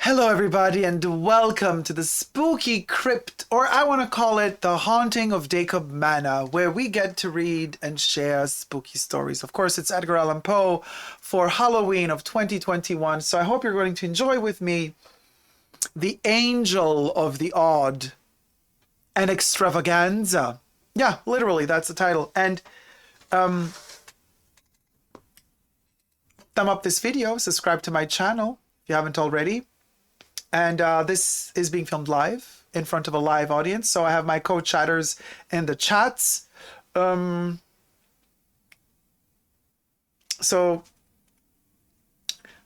Hello, everybody, and welcome to the spooky crypt, or I want to call it the Haunting of Dacob Manor, where we get to read and share spooky stories. Of course, it's Edgar Allan Poe for Halloween of 2021, so I hope you're going to enjoy with me The Angel of the Odd, an extravaganza. Yeah, literally, that's the title. And thumb up this video, subscribe to my channel if you haven't already. And this is being filmed live in front of a live audience. So I have my co-chatters in the chats. So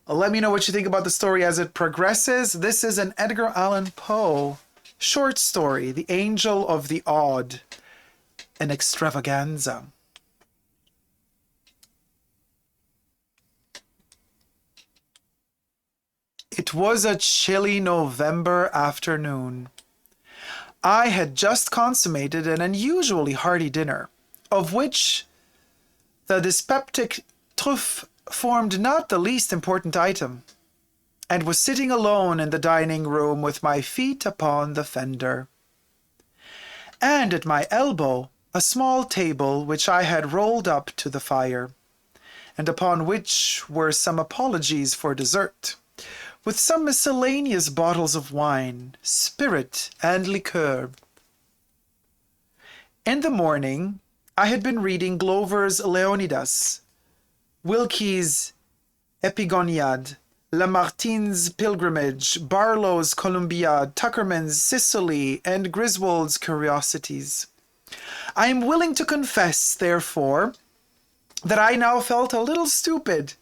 let me know what you think about the story as it progresses. This is an Edgar Allan Poe short story, The Angel of the Odd, an extravaganza. It was a chilly November afternoon. I had just consummated an unusually hearty dinner, of which the dyspeptic truffe formed not the least important item, and was sitting alone in the dining room with my feet upon the fender. And at my elbow a small table which I had rolled up to the fire, and upon which were some apologies for dessert, with some miscellaneous bottles of wine, spirit, and liqueur. In the morning, I had been reading Glover's Leonidas, Wilkie's Epigoniad, Lamartine's Pilgrimage, Barlow's Columbiad, Tuckerman's Sicily, and Griswold's Curiosities. I am willing to confess, therefore, that I now felt a little stupid.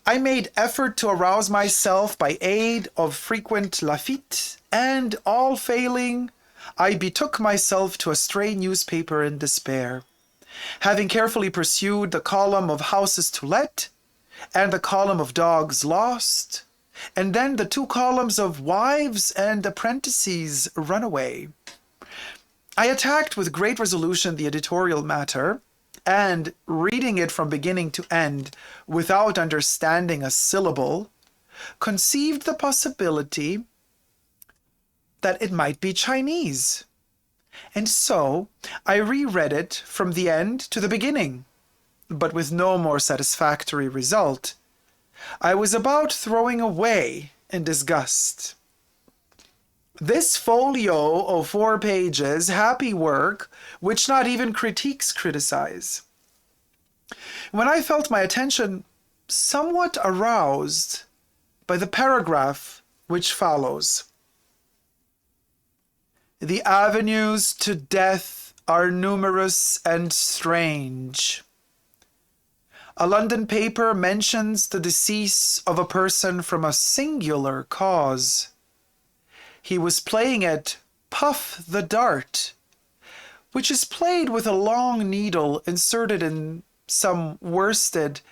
I made effort to arouse myself by aid of frequent Lafitte, and all failing, I betook myself to a stray newspaper in despair. Having carefully pursued the column of houses to let, and the column of dogs lost, and then the two columns of wives and apprentices runaway, I attacked with great resolution the editorial matter, and, reading it from beginning to end without understanding a syllable, conceived the possibility that it might be Chinese. And so I reread it from the end to the beginning, but with no more satisfactory result. I was about throwing away in disgust. This folio of 4 pages, happy work, which not even critiques criticize. When I felt my attention somewhat aroused by the paragraph which follows. The avenues to death are numerous and strange. A London paper mentions the decease of a person from a singular cause. He was playing at Puff the Dart, which is played with a long needle inserted in some worsted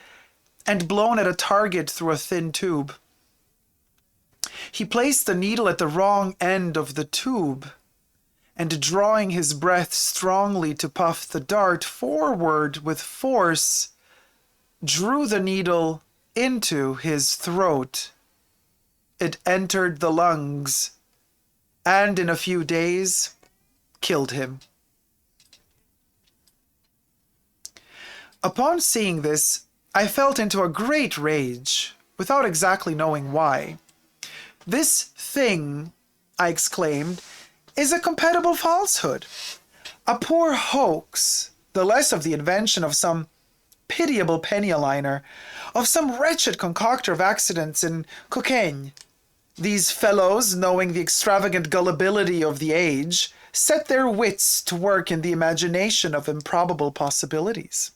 and blown at a target through a thin tube. He placed the needle at the wrong end of the tube, and drawing his breath strongly to puff the dart forward with force, drew the needle into his throat. It entered the lungs, and in a few days killed him. Upon seeing this, I fell into a great rage, without exactly knowing why. This thing, I exclaimed, is a compatible falsehood, a poor hoax, the less of the invention of some pitiable penny-a-liner, of some wretched concoctor of accidents in cocaine. These fellows, knowing the extravagant gullibility of the age, set their wits to work in the imagination of improbable possibilities,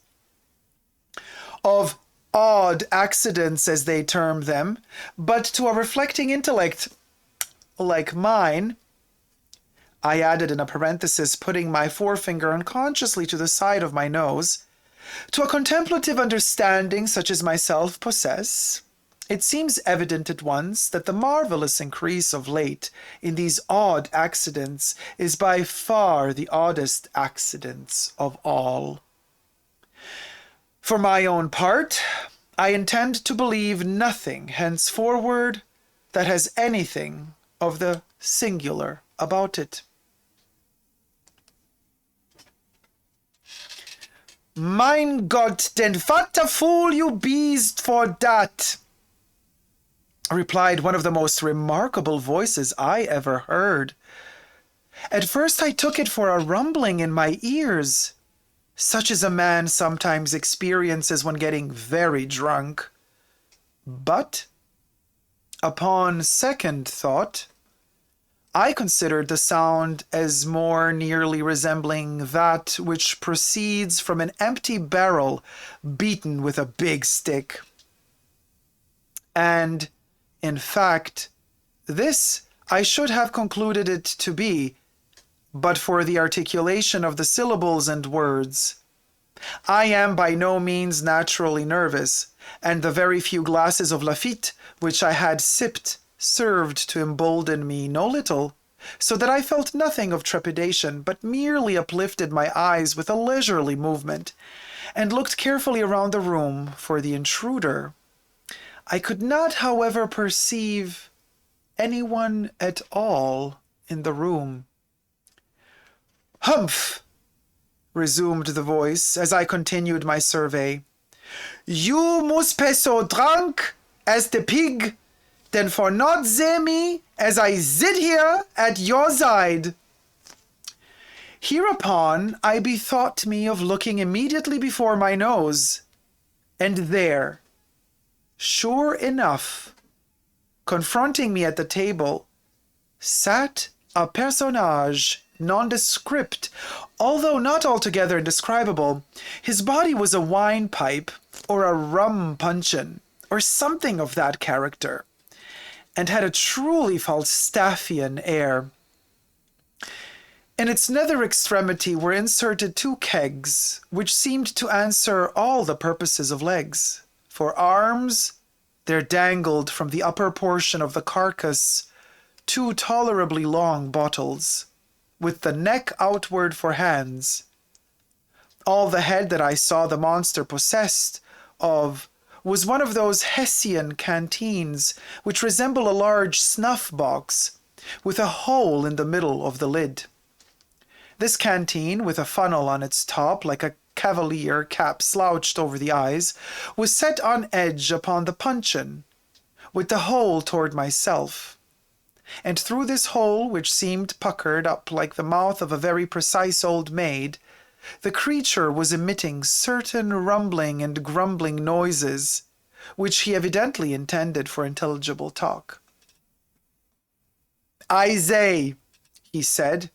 of odd accidents, as they term them, but to a reflecting intellect like mine, I added in a parenthesis, putting my forefinger unconsciously to the side of my nose, to a contemplative understanding such as myself possess, it seems evident at once that the marvelous increase of late in these odd accidents is by far the oddest accidents of all. For my own part, I intend to believe nothing henceforward that has anything of the singular about it. Mein Gott, denn what a fool you beest for that, replied one of the most remarkable voices I ever heard. At first I took it for a rumbling in my ears, such as a man sometimes experiences when getting very drunk. But, upon second thought, I considered the sound as more nearly resembling that which proceeds from an empty barrel beaten with a big stick. And, in fact, this I should have concluded it to be, but for the articulation of the syllables and words. I am by no means naturally nervous, and the very few glasses of Lafitte which I had sipped served to embolden me no little, so that I felt nothing of trepidation, but merely uplifted my eyes with a leisurely movement, and looked carefully around the room for the intruder. I could not, however, perceive anyone at all in the room. "Humph!" resumed the voice, as I continued my survey. "You mus be so drunk as the pig, then for not see me as I sit here at your side." Hereupon I bethought me of looking immediately before my nose, and there, sure enough, confronting me at the table, sat a personnage nondescript, although not altogether indescribable. His body was a wine pipe, or a rum puncheon, or something of that character, and had a truly Falstaffian air. In its nether extremity were inserted 2 kegs, which seemed to answer all the purposes of legs. For arms, there dangled from the upper portion of the carcass 2 tolerably long bottles, with the neck outward for hands. All the head that I saw the monster possessed of was one of those Hessian canteens which resemble a large snuff-box, with a hole in the middle of the lid. This canteen, with a funnel on its top like a cavalier cap slouched over the eyes, was set on edge upon the puncheon, with the hole toward myself. And through this hole, which seemed puckered up like the mouth of a very precise old maid, the creature was emitting certain rumbling and grumbling noises, which he evidently intended for intelligible talk. "I say," he said,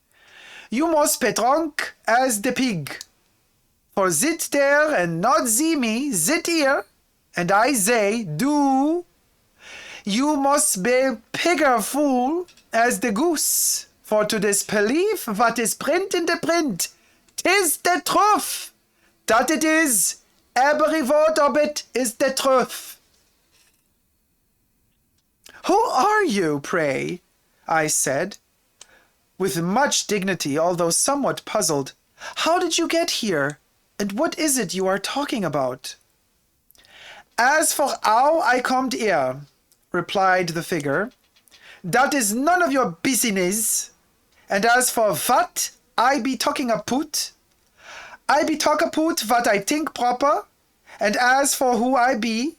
"you must be drunk as the pig. For sit there and not see me, sit here, and I say, do. You must be pigger fool as the goose, for to disbelieve what is print in the print, 'tis the truth. That it is, every word of it is the truth." "Who are you, pray?" I said, with much dignity, although somewhat puzzled. "How did you get here, and what is it you are talking about?" "As for how I comed here," replied the figure, "that is none of your business. And as for what I be talking about, I be talk about what I think proper. And as for who I be,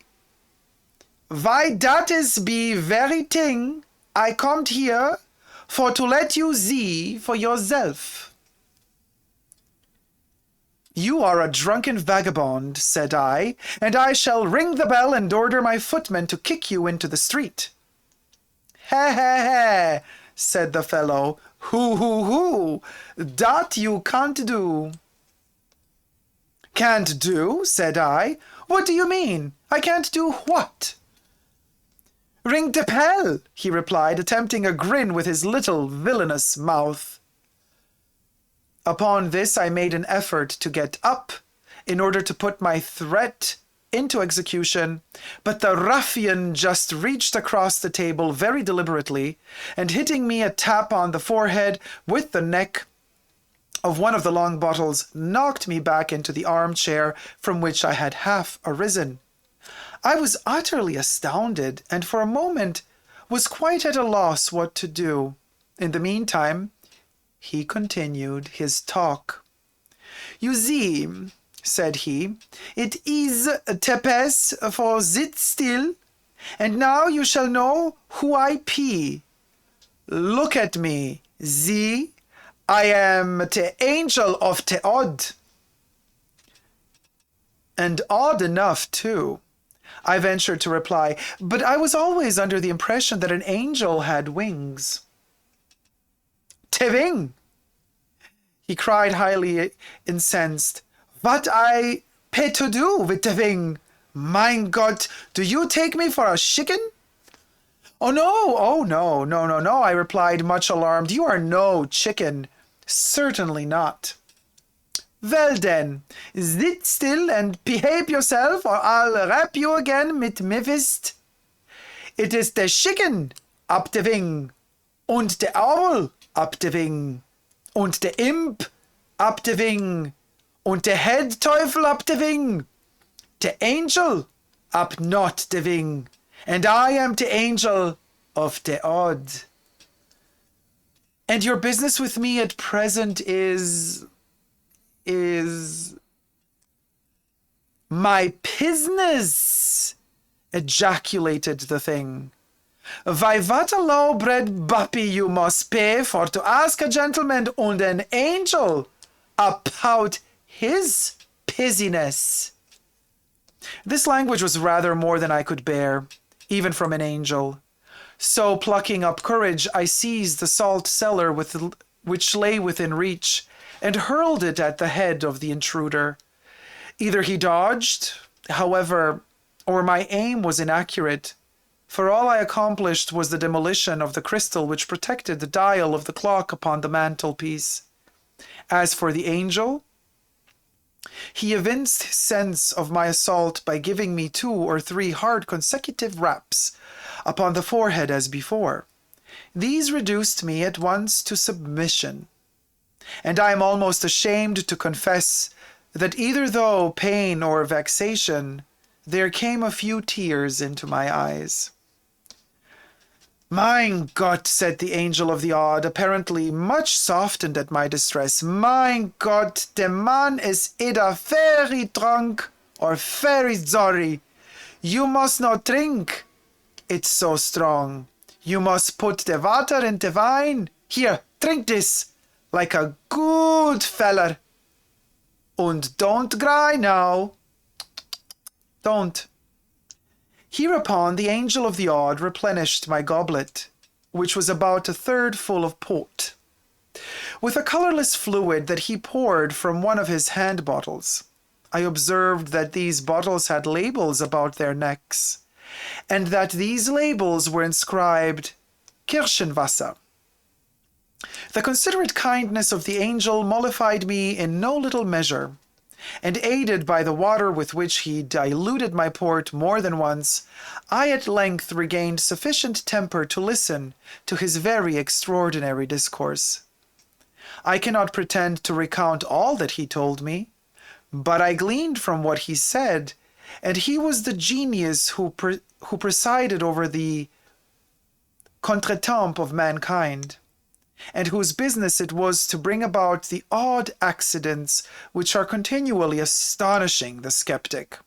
why that is be very thing I comed here for to let you see for yourself." "You are a drunken vagabond," said I, "and I shall ring the bell and order my footman to kick you into the street." "He, he, he," said the fellow, "hoo, that you can't do." "Can't do?" said I. "What do you mean? I can't do what?" "Ring the bell," he replied, attempting a grin with his little villainous mouth. Upon this I made an effort to get up in order to put my threat into execution, but the ruffian just reached across the table very deliberately, and hitting me a tap on the forehead with the neck of one of the long bottles, knocked me back into the armchair from which I had half arisen. I was utterly astounded, and for a moment was quite at a loss what to do. In the meantime, he continued his talk. You see, said he, it is tepes for sit still, and now you shall know who I be. Look at me, see, I am the angel of the odd. And odd enough, too, I ventured to reply, but I was always under the impression that an angel had wings. Teving! He cried, highly incensed. What I pay to do with Teving? Mein Gott, do you take me for a chicken? Oh, no, I replied, much alarmed. You are no chicken. Certainly not. Well then, sit still and behave yourself, or I'll rap you again mit me fist. It is the chicken up the wing, und the owl up the wing, und the imp up the wing, und the head teufel up the wing, the angel up not the wing, and I am the angel of the odd. And your business with me at present is my business, ejaculated the thing. Why, what a low-bred puppy you must pay for to ask a gentleman and an angel about his business. This language was rather more than I could bear, even from an angel. So, plucking up courage, I seized the salt cellar which lay within reach, and hurled it at the head of the intruder. Either he dodged, however, or my aim was inaccurate, for all I accomplished was the demolition of the crystal which protected the dial of the clock upon the mantelpiece. As for the angel, he evinced his sense of my assault by giving me 2 or 3 hard consecutive raps upon the forehead as before. These reduced me at once to submission, and I am almost ashamed to confess that either through pain or vexation, there came a few tears into my eyes. Mein Gott, said the angel of the odd, apparently much softened at my distress. Mein Gott, the man is either very drunk or very sorry. You must not drink. It's so strong. You must put the water in the wine. Here, drink this, like a good feller. And don't cry now. Don't. Hereupon the angel of the odd replenished my goblet, which was about 1/3 full of port, with a colourless fluid that he poured from one of his hand bottles. I observed that these bottles had labels about their necks, and that these labels were inscribed Kirchenwasser. The considerate kindness of the angel mollified me in no little measure, and aided by the water with which he diluted my port more than once, I at length regained sufficient temper to listen to his very extraordinary discourse. I cannot pretend to recount all that he told me, but I gleaned from what he said, and he was the genius who presided over the contretemps of mankind, and whose business it was to bring about the odd accidents which are continually astonishing the skeptic.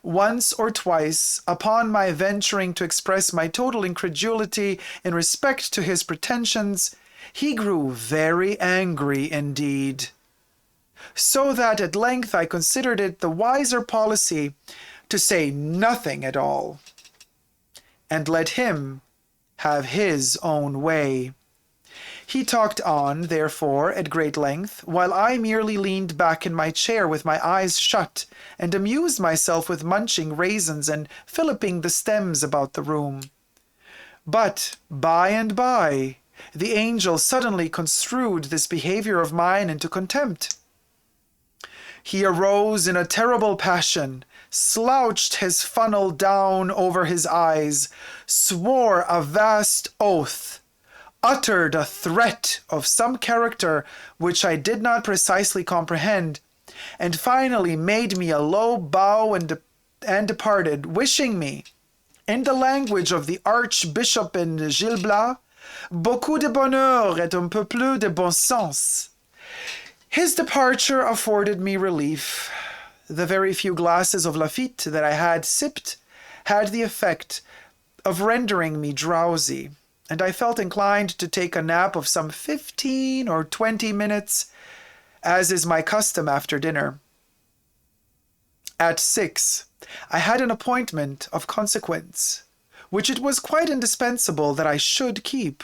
Once or twice, upon my venturing to express my total incredulity in respect to his pretensions, he grew very angry indeed, so that at length I considered it the wiser policy to say nothing at all, and let him have his own way. He talked on, therefore, at great length, while I merely leaned back in my chair with my eyes shut, and amused myself with munching raisins and filliping the stems about the room. But by and by, the angel suddenly construed this behavior of mine into contempt. He arose in a terrible passion, slouched his funnel down over his eyes, swore a vast oath, uttered a threat of some character which I did not precisely comprehend, and finally made me a low bow and departed, wishing me, In the language of the Archbishop in Gil Blas, beaucoup de bonheur et un peu plus de bon sens. His departure afforded me relief. The very few glasses of Lafitte that I had sipped had the effect of rendering me drowsy, and I felt inclined to take a nap of some 15 or 20 minutes, as is my custom after dinner. At 6, I had an appointment of consequence, which it was quite indispensable that I should keep.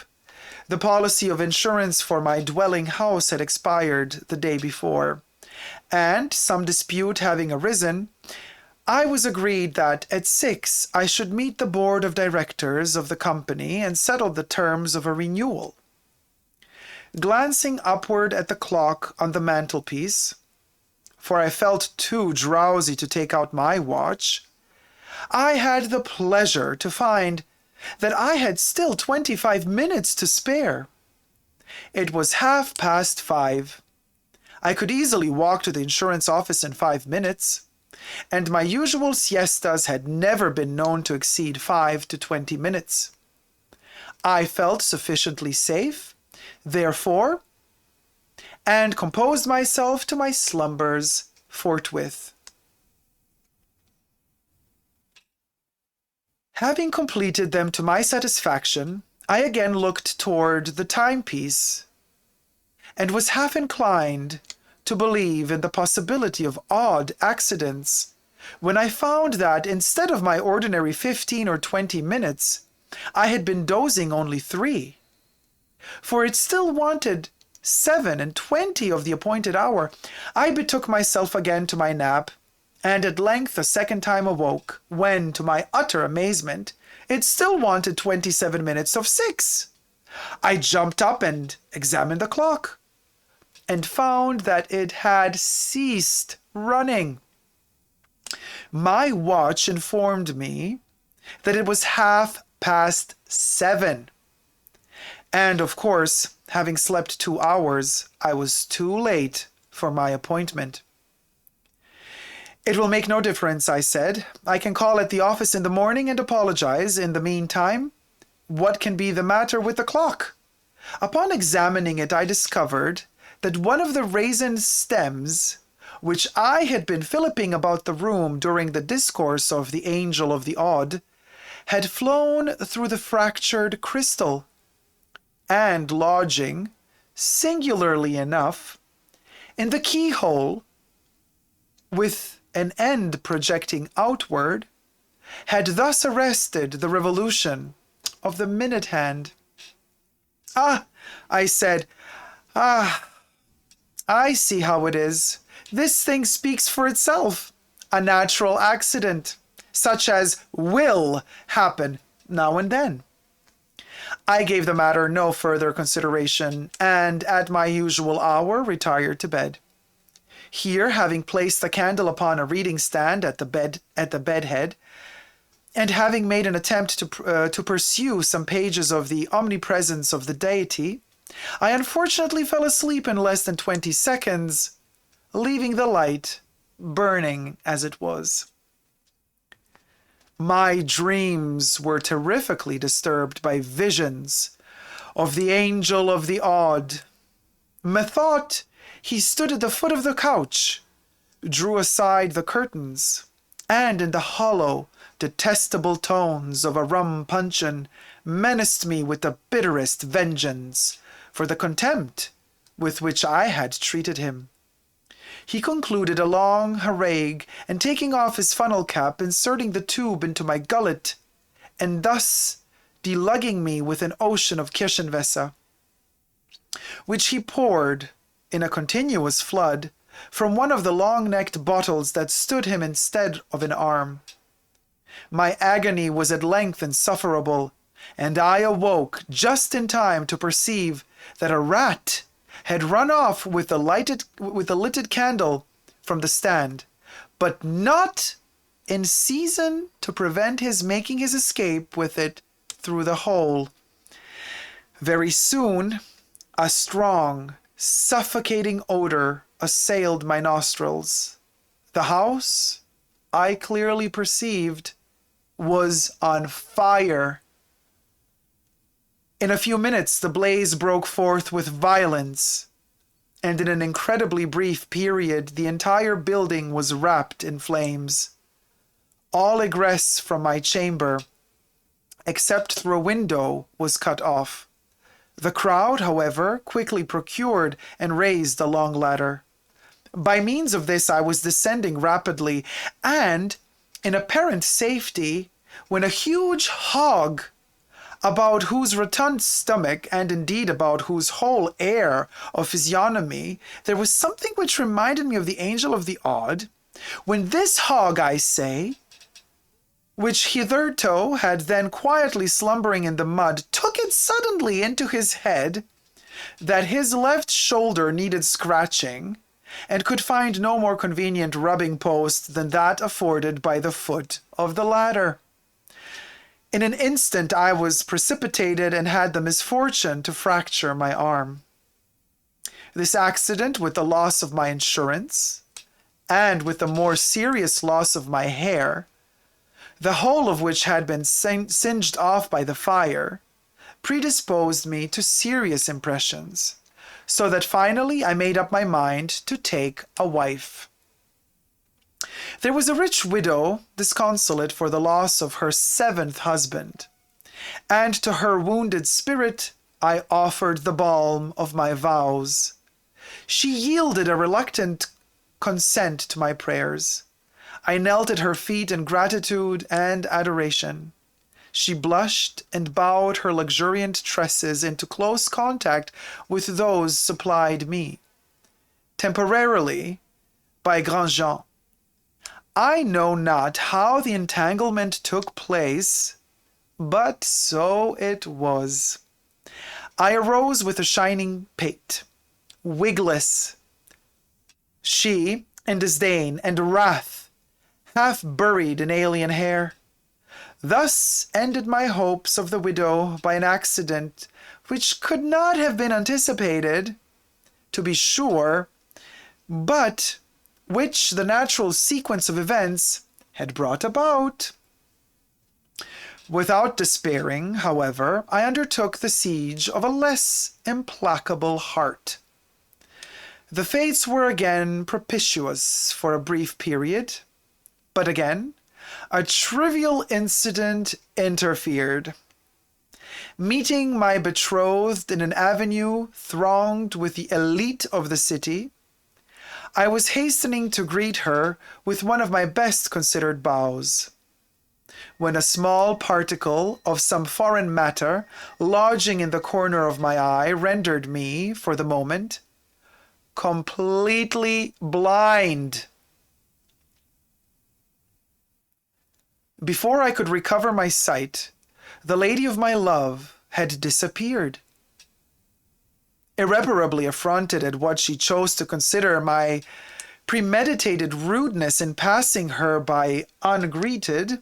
The policy of insurance for my dwelling house had expired the day before, and, some dispute having arisen, I was agreed that at 6 I should meet the board of directors of the company and settle the terms of a renewal. Glancing upward at the clock on the mantelpiece, for I felt too drowsy to take out my watch, I had the pleasure to find that I had still 25 minutes to spare. It was 5:30. I could easily walk to the insurance office in 5 minutes, and my usual siestas had never been known to exceed 5 to 20 minutes. I felt sufficiently safe, therefore, and composed myself to my slumbers forthwith. Having completed them to my satisfaction, I again looked toward the timepiece, and was half inclined to believe in the possibility of odd accidents, when I found that instead of my ordinary 15 or 20 minutes, I had been dozing only 3. For it still wanted 7:20 of the appointed hour. I betook myself again to my nap, and at length a second time awoke, when, to my utter amazement, it still wanted 27 minutes of 6. I jumped up and examined the clock, and found that it had ceased running. My watch informed me that it was 7:30. And, of course, having slept 2 hours, I was too late for my appointment. "It will make no difference," I said. "I can call at the office in the morning and apologize. In the meantime, what can be the matter with the clock?" Upon examining it, I discovered that one of the raisin stems, which I had been filliping about the room during the discourse of the Angel of the Odd, had flown through the fractured crystal, and lodging, singularly enough, in the keyhole, with an end projecting outward, had thus arrested the revolution of the minute hand. "Ah," I said, I see how it is. This thing speaks for itself. A natural accident, such as will happen now and then." I gave the matter no further consideration, and at my usual hour retired to bed. Here, having placed the candle upon a reading stand at the bedhead, and having made an attempt to pursue some pages of the Omnipresence of the Deity, I unfortunately fell asleep in less than 20 seconds, leaving the light burning as it was. My dreams were terrifically disturbed by visions of the Angel of the Odd. Methought he stood at the foot of the couch, drew aside the curtains, and in the hollow, detestable tones of a rum puncheon menaced me with the bitterest vengeance for the contempt with which I had treated him. He concluded a long harangue, and taking off his funnel cap, inserting the tube into my gullet, and thus delugging me with an ocean of Kirschenwasser, which he poured in a continuous flood from one of the long-necked bottles that stood him instead of an arm. My agony was at length insufferable, and I awoke just in time to perceive that a rat had run off with the lighted candle from the stand, but not in season to prevent his making his escape with it through the hole. Very soon, a strong, suffocating odor assailed my nostrils. The house, I clearly perceived, was on fire. In a few minutes, the blaze broke forth with violence, and in an incredibly brief period, the entire building was wrapped in flames. All egress from my chamber, except through a window, was cut off. The crowd, however, quickly procured and raised a long ladder. By means of this, I was descending rapidly, and in apparent safety, when a huge hog, about whose rotund stomach, and indeed about whose whole air of physiognomy, there was something which reminded me of the angel of the odd, when this hog, I say, which hitherto had then quietly slumbering in the mud, took it suddenly into his head that his left shoulder needed scratching, and could find no more convenient rubbing post than that afforded by the foot of the ladder. In an instant I was precipitated and had the misfortune to fracture my arm. This accident, with the loss of my insurance, and with the more serious loss of my hair, the whole of which had been singed off by the fire, predisposed me to serious impressions, so that finally I made up my mind to take a wife. There was a rich widow disconsolate for the loss of her 7th husband, and to her wounded spirit I offered the balm of my vows. She yielded a reluctant consent to my prayers. I knelt at her feet in gratitude and adoration. She blushed and bowed her luxuriant tresses into close contact with those supplied me, temporarily, by Grandjean. I know not how the entanglement took place, but so it was. I arose with a shining pate, wigless. She, in disdain and wrath, half buried in alien hair. Thus ended my hopes of the widow by an accident which could not have been anticipated, to be sure, but which the natural sequence of events had brought about. Without despairing, however, I undertook the siege of a less implacable heart. The fates were again propitious for a brief period, but again, a trivial incident interfered. Meeting my betrothed in an avenue thronged with the elite of the city, I was hastening to greet her with one of my best considered bows, when a small particle of some foreign matter lodging in the corner of my eye rendered me, for the moment, completely blind. Before I could recover my sight, the lady of my love had disappeared. Irreparably affronted at what she chose to consider my premeditated rudeness in passing her by ungreeted,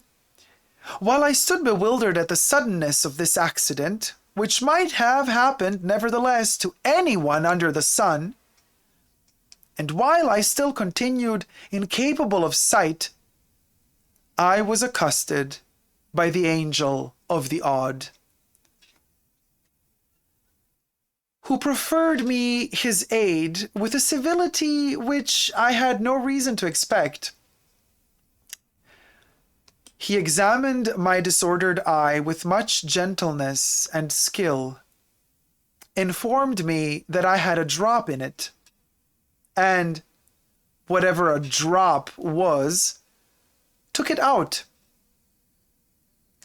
while I stood bewildered at the suddenness of this accident, which might have happened nevertheless to anyone under the sun, and while I still continued incapable of sight, I was accosted by the angel of the odd, who proffered me his aid with a civility which I had no reason to expect. He examined my disordered eye with much gentleness and skill, informed me that I had a drop in it, and, whatever a drop was, took it out,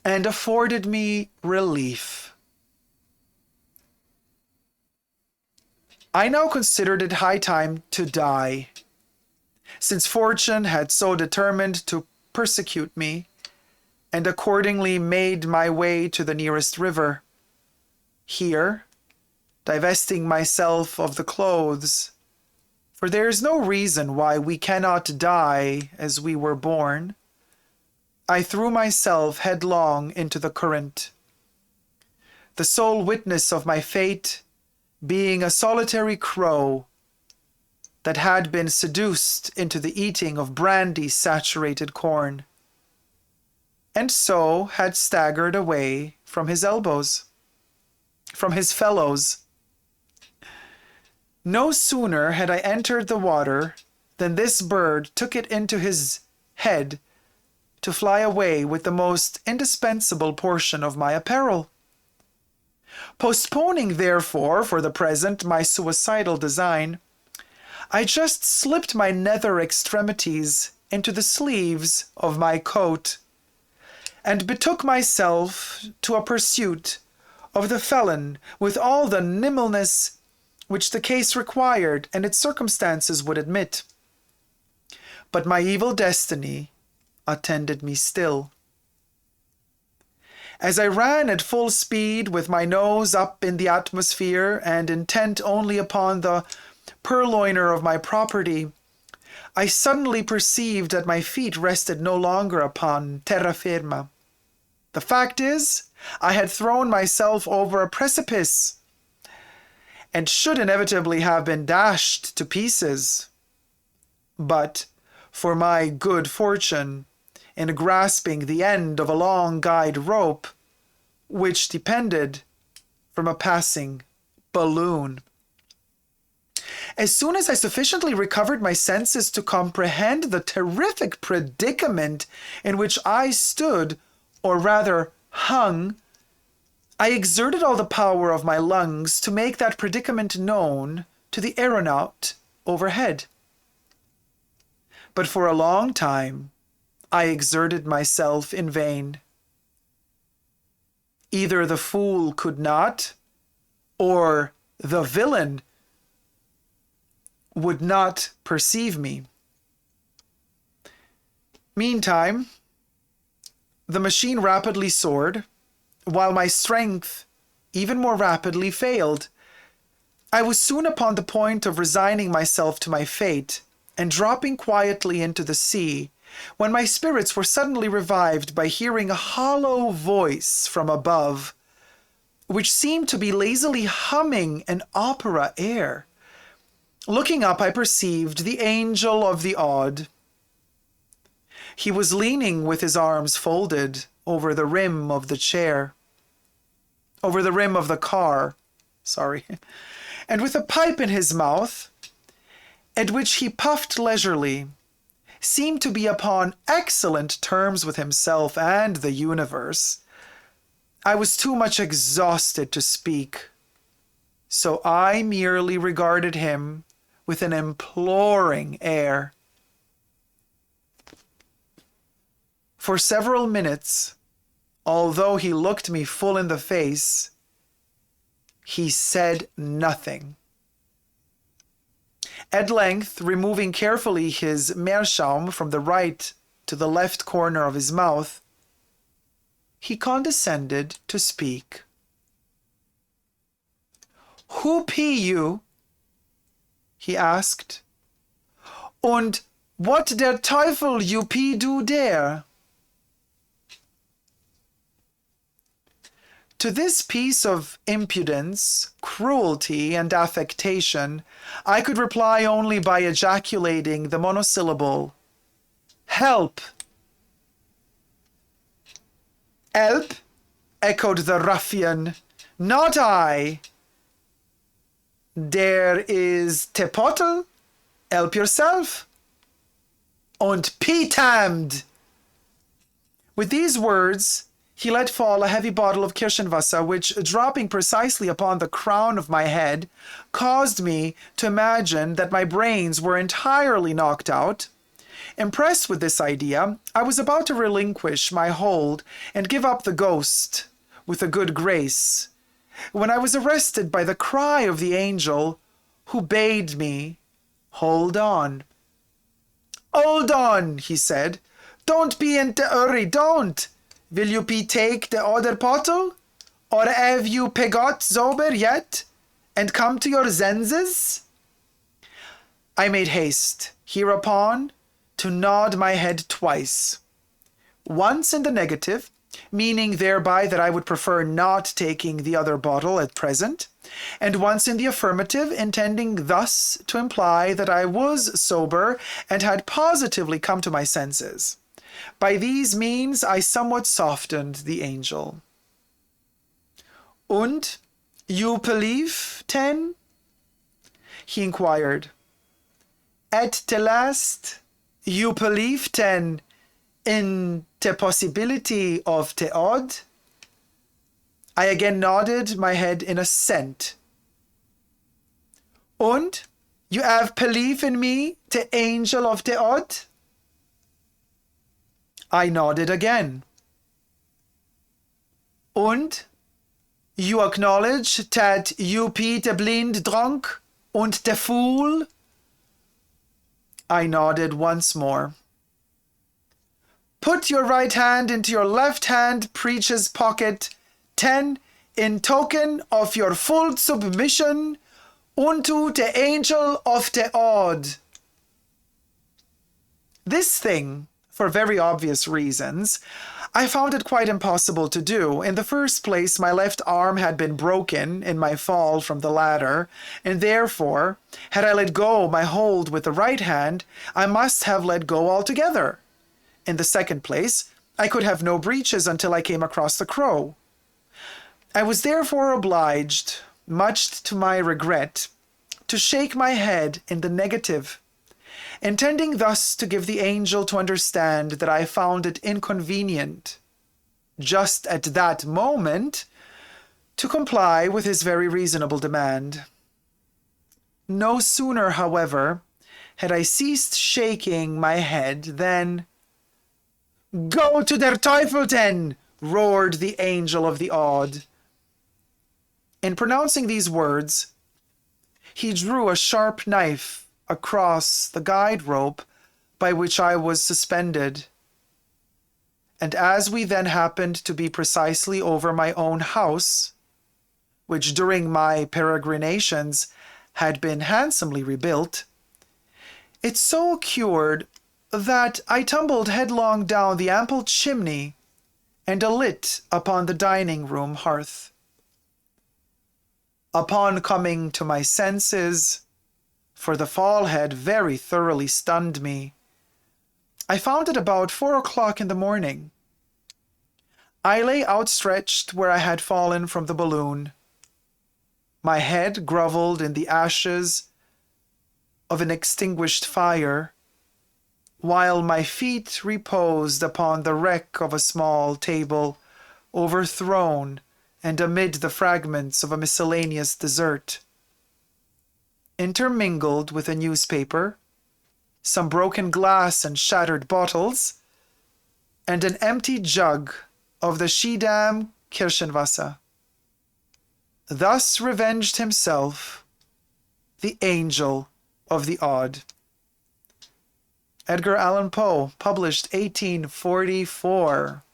and afforded me relief. I now considered it high time to die, since fortune had so determined to persecute me, and accordingly made my way to the nearest river. Here, divesting myself of the clothes, for there is no reason why we cannot die as we were born, I threw myself headlong into the current. The sole witness of my fate being a solitary crow that had been seduced into the eating of brandy-saturated corn. and so had staggered away from his fellows. No sooner had I entered the water than this bird took it into his head to fly away with the most indispensable portion of my apparel. Postponing, therefore, for the present my suicidal design, I just slipped my nether extremities into the sleeves of my coat, and betook myself to a pursuit of the felon with all the nimbleness which the case required and its circumstances would admit. But my evil destiny attended me still. As I ran at full speed with my nose up in the atmosphere and intent only upon the purloiner of my property, I suddenly perceived that my feet rested no longer upon terra firma. The fact is, I had thrown myself over a precipice and should inevitably have been dashed to pieces. But for my good fortune in grasping the end of a long guide rope, which depended from a passing balloon. As soon as I sufficiently recovered my senses to comprehend the terrific predicament in which I stood, or rather hung, I exerted all the power of my lungs to make that predicament known to the aeronaut overhead. But for a long time I exerted myself in vain. Either the fool could not, or the villain would not perceive me. Meantime, the machine rapidly soared, while my strength even more rapidly failed. I was soon upon the point of resigning myself to my fate and dropping quietly into the sea, when my spirits were suddenly revived by hearing a hollow voice from above, which seemed to be lazily humming an opera air. Looking up, I perceived the Angel of the Odd. He was leaning with his arms folded over the rim of the car, and with a pipe in his mouth, at which he puffed leisurely, seemed to be upon excellent terms with himself and the universe. I was too much exhausted to speak, so I merely regarded him with an imploring air. For several minutes, although he looked me full in the face, he said nothing. At length, removing carefully his meerschaum from the right to the left corner of his mouth, he condescended to speak. "Who be you?" he asked. "Und what der Teufel you be do there?" To this piece of impudence, cruelty, and affectation, I could reply only by ejaculating the monosyllable, "Help!" "Help?" echoed the ruffian. "Not I." "Der is te pottel. Help yourself." "Und P-tammed." With these words, he let fall a heavy bottle of Kirschenwasser, which, dropping precisely upon the crown of my head, caused me to imagine that my brains were entirely knocked out. Impressed with this idea, I was about to relinquish my hold and give up the ghost with a good grace, when I was arrested by the cry of the angel, who bade me hold on. "Hold on," he said. "Don't be in the hurry, don't. Will you be take the other bottle? Or have you pegot sober yet, and come to your senses?" I made haste, hereupon, to nod my head twice. Once in the negative, meaning thereby that I would prefer not taking the other bottle at present, and once in the affirmative, intending thus to imply that I was sober and had positively come to my senses. By these means I somewhat softened the angel. "Und you believe, ten?" he inquired. "At the last, you believe, ten, in the possibility of the odd?" I again nodded my head in assent. "Und you have belief in me, the angel of the odd?" I nodded again. "Und you acknowledge that you be the blind drunk und the fool?" I nodded once more. "Put your right hand into your left hand breeches pocket, ten, in token of your full submission unto the angel of the odd." This thing, for very obvious reasons, I found it quite impossible to do. In the first place, my left arm had been broken in my fall from the ladder, and therefore, had I let go my hold with the right hand, I must have let go altogether. In the second place, I could have no breeches until I came across the crow. I was therefore obliged, much to my regret, to shake my head in the negative, intending thus to give the angel to understand that I found it inconvenient, just at that moment, to comply with his very reasonable demand. No sooner, however, had I ceased shaking my head than, "Go to der Teufel, then!" roared the angel of the odd. In pronouncing these words, he drew a sharp knife across the guide rope by which I was suspended. And as we then happened to be precisely over my own house, which during my peregrinations had been handsomely rebuilt, it so occurred that I tumbled headlong down the ample chimney and alit upon the dining-room hearth. Upon coming to my senses, for the fall had very thoroughly stunned me, I found it about 4 o'clock in the morning. I lay outstretched where I had fallen from the balloon. My head grovelled in the ashes of an extinguished fire, while my feet reposed upon the wreck of a small table, overthrown and amid the fragments of a miscellaneous dessert. Intermingled with a newspaper, some broken glass and shattered bottles, and an empty jug of the Schiedam Kirchenwasser. Thus revenged himself the angel of the odd. Edgar Allan Poe, published 1844.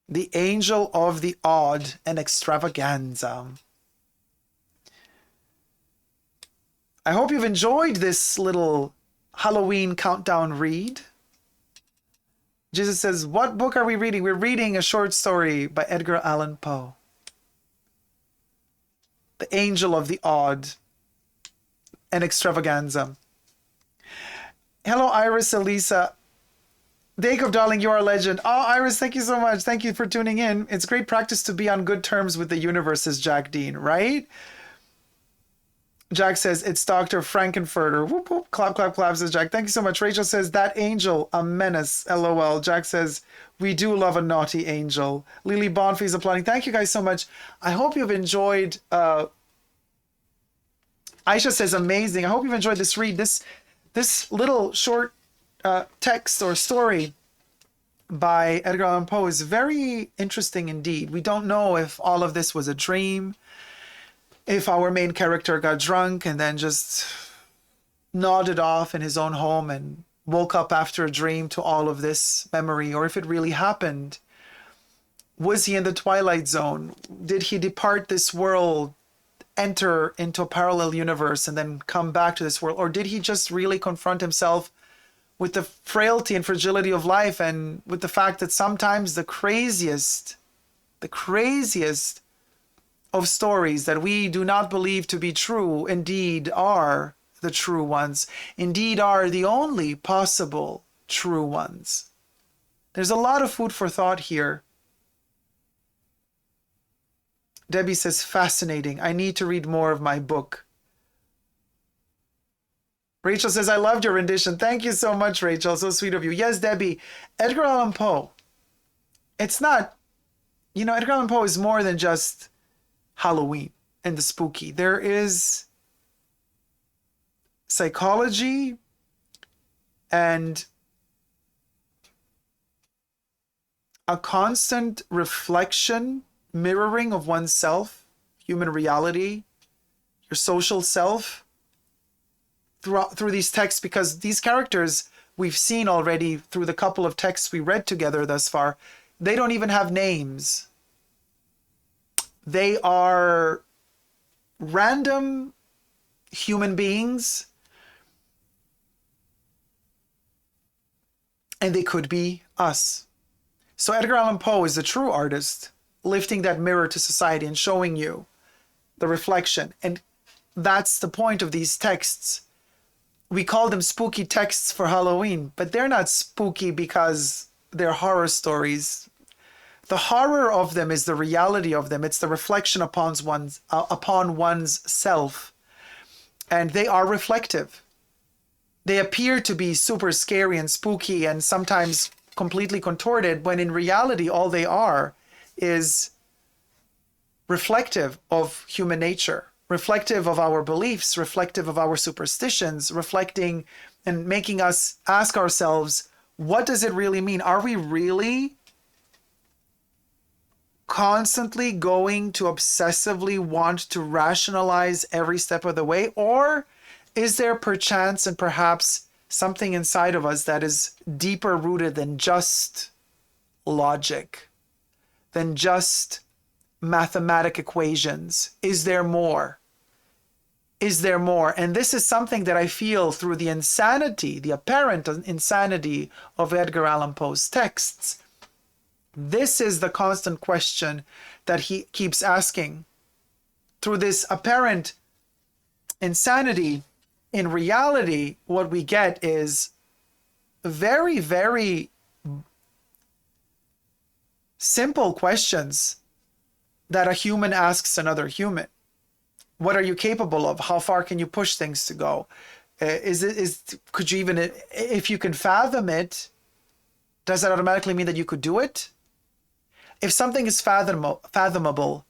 The Angel of the Odd, an extravaganza. I hope you've enjoyed this little Halloween countdown read. Jesus says, what book are we reading? We're reading a short story by Edgar Allan Poe. The Angel of the Odd, an extravaganza. Hello, Iris, Elisa. Dacob, darling, you are a legend. Oh, Iris, thank you so much. Thank you for tuning in. It's great practice to be on good terms with the universe, says Jack Dean, right? Jack says, it's Dr. Frankenfurter. Whoop, whoop. Clap, clap, clap, says Jack. Thank you so much. Rachel says, that angel, a menace. LOL. Jack says, we do love a naughty angel. Lily Bonfils is applauding. Thank you guys so much. I hope you've enjoyed... Aisha says, amazing. I hope you've enjoyed this read. This little short text or story by Edgar Allan Poe is very interesting indeed. We don't know if all of this was a dream, if our main character got drunk and then just nodded off in his own home and woke up after a dream to all of this memory, or if it really happened. Was he in the Twilight Zone? Did he depart this world, enter into a parallel universe, and then come back to this world? Or did he just really confront himself with the frailty and fragility of life, and with the fact that sometimes the craziest of stories that we do not believe to be true indeed are the true ones, indeed are the only possible true ones. There's a lot of food for thought here. Debbie says, fascinating. I need to read more of my book. Rachel says, I loved your rendition. Thank you so much, Rachel. So sweet of you. Yes, Debbie. Edgar Allan Poe. It's not, Edgar Allan Poe is more than just Halloween and the spooky. There is psychology and a constant reflection, mirroring of oneself, human reality, your social self, through these texts, because these characters we've seen already through the couple of texts we read together thus far, they don't even have names. They are random human beings, and they could be us. So Edgar Allan Poe is a true artist, lifting that mirror to society and showing you the reflection. And that's the point of these texts. We call them spooky texts for Halloween, but they're not spooky because they're horror stories. The horror of them is the reality of them. It's the reflection upon one's self. And they are reflective. They appear to be super scary and spooky and sometimes completely contorted, when in reality all they are is reflective of human nature, reflective of our beliefs, reflective of our superstitions, reflecting and making us ask ourselves, what does it really mean? Are we really constantly going to obsessively want to rationalize every step of the way? Or is there perchance and perhaps something inside of us that is deeper rooted than just logic, than just mathematic equations? Is there more? Is there more? And this is something that I feel through the insanity, the apparent insanity of Edgar Allan Poe's texts. This is the constant question that he keeps asking. Through this apparent insanity, in reality, what we get is very, very simple questions that a human asks another human. What are you capable of? How far can you push things to go? Could you even, if you can fathom it, does that automatically mean that you could do it? If something is fathomable,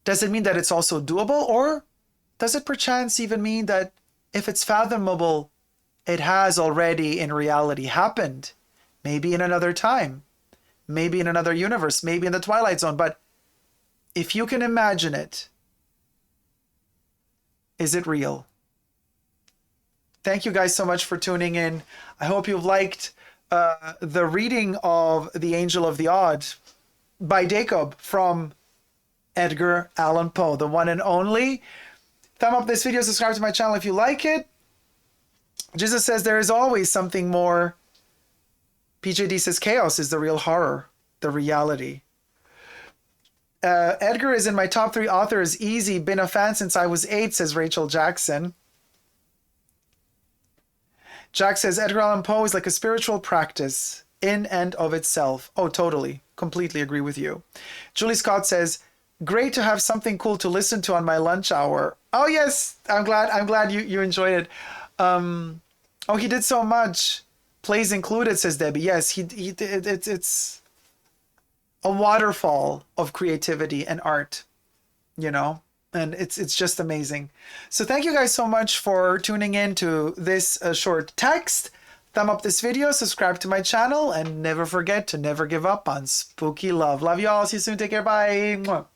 does it mean that it's also doable? Or does it perchance even mean that if it's fathomable, it has already in reality happened? Maybe in another time, maybe in another universe, maybe in the Twilight Zone. But if you can imagine it, is it real? Thank you guys so much for tuning in. I hope you've liked the reading of The Angel of the Odd by Dacob from Edgar Allan Poe, the one and only. Thumb up this video, subscribe to my channel if you like it. Jesus says there is always something more. PJD says chaos is the real horror, the reality. Edgar is in my top 3 authors. Easy, been a fan since I was 8, says Rachel Jackson. Jack says Edgar Allan Poe is like a spiritual practice in and of itself. Oh, totally. Completely agree with you. Julie Scott says, great to have something cool to listen to on my lunch hour. Oh yes, I'm glad you enjoyed it. Oh, he did so much. Plays included, says Debbie. Yes, it's a waterfall of creativity and art, and it's just amazing. So thank you guys so much for tuning in to this short text. Thumb up this video, subscribe to my channel, and never forget to never give up on spooky love. Love you all. See you soon. Take care. Bye. Mwah.